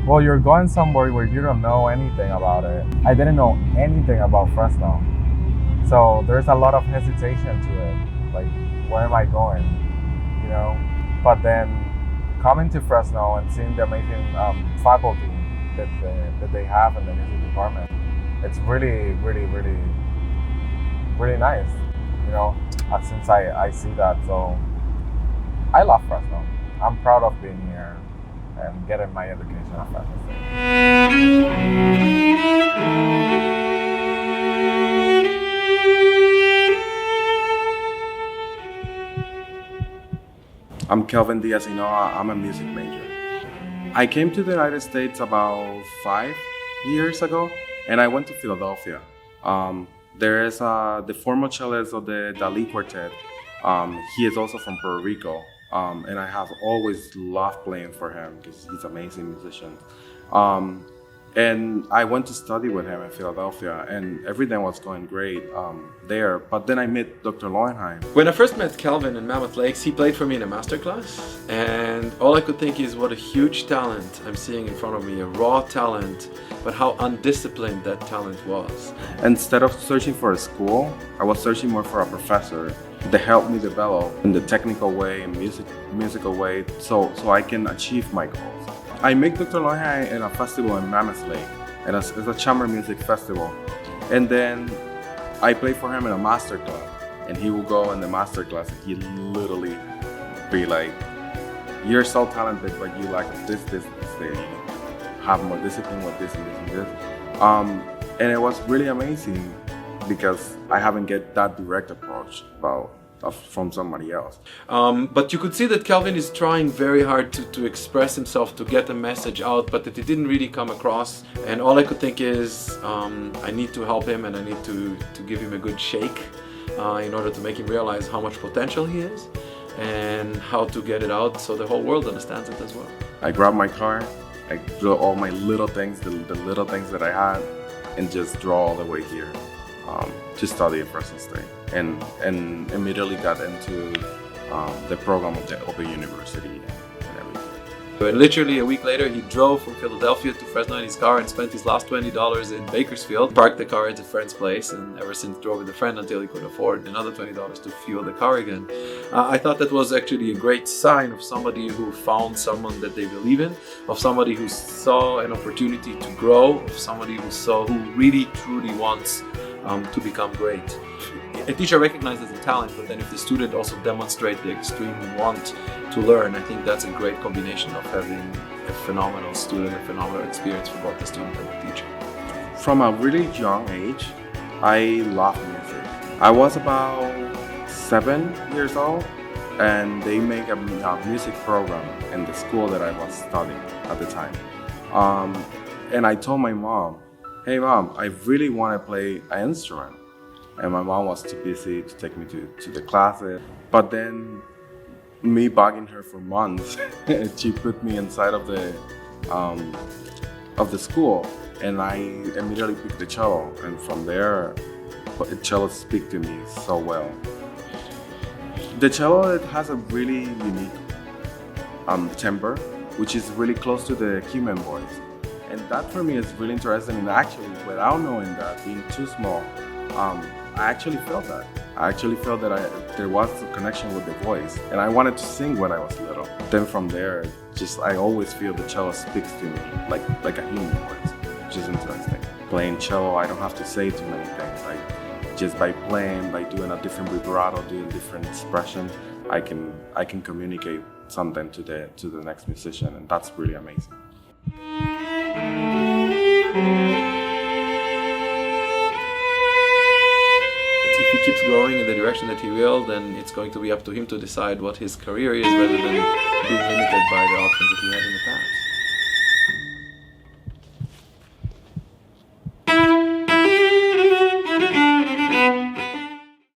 well, you're going somewhere where you don't know anything about it. I didn't know anything about Fresno. So there's a lot of hesitation to it. Like, where am I going? You know? But then coming to Fresno and seeing the amazing faculty that they have in the music department, it's really, really, really, really nice. You know, since I see that. So I love Fresno. I'm proud of being here and getting my education at Fresno State. I'm Kelvin Diaz Inoa. I'm a music major. I came to the United States about 5 years ago, and I went to Philadelphia. There is the former cellist of the Dali Quartet. He is also from Puerto Rico, and I have always loved playing for him because he's an amazing musician. And I went to study with him in Philadelphia, and everything was going great there. But then I met Dr. Loewenheim. When I first met Kelvin in Mammoth Lakes, he played for me in a masterclass, and all I could think is what a huge talent I'm seeing in front of me, a raw talent, but how undisciplined that talent was. Instead of searching for a school, I was searching more for a professor that helped me develop in the technical way and musical way so I can achieve my goals. I met Dr. Loewenheim in a festival in Mammoth Lake, and it's a chamber music festival. And then I played for him in a master class, and he will go in the master class and he literally be like, "You're so talented, but you lack this. You have more discipline with this and this and this." And it was really amazing because I haven't get that direct approach from somebody else. But you could see that Kelvin is trying very hard to express himself, to get a message out, but that it didn't really come across. And all I could think is, I need to help him, and I need to give him a good shake in order to make him realize how much potential he is and how to get it out so the whole world understands it as well. I grabbed my car, I drew all my little things, the little things that I had, and just draw all the way here. To study at Fresno State, and immediately got into the program of the university and everything. And literally a week later, he drove from Philadelphia to Fresno in his car and spent his last $20 in Bakersfield, parked the car at a friend's place, and ever since drove with a friend until he could afford another $20 to fuel the car again. I thought that was actually a great sign of somebody who found someone that they believe in, of somebody who saw an opportunity to grow, of somebody who really truly wants to become great. A teacher recognizes the talent, but then if the student also demonstrates the extreme want to learn, I think that's a great combination of having a phenomenal student, a phenomenal experience for both the student and the teacher. From a really young age, I love music. I was about 7 years old, and they make a music program in the school that I was studying at the time. And I told my mom, "Hey mom, I really want to play an instrument." And my mom was too busy to take me to the classes. But then me bugging her for months, she put me inside of the school, and I immediately picked the cello. And from there, the cello speak to me so well. The cello, it has a really unique timbre, which is really close to the human voice. And that for me is really interesting, and actually, without knowing that, being too small, I actually felt that. I actually felt that there was a connection with the voice, and I wanted to sing when I was little. Then from there, I always feel the cello speaks to me like a human voice, which is interesting. Playing cello, I don't have to say too many things. Just by playing, by doing a different vibrato, doing different expression, I can communicate something to the next musician, and that's really amazing. If he keeps growing in the direction that he will, then it's going to be up to him to decide what his career is rather than being limited by the options that he had in the past.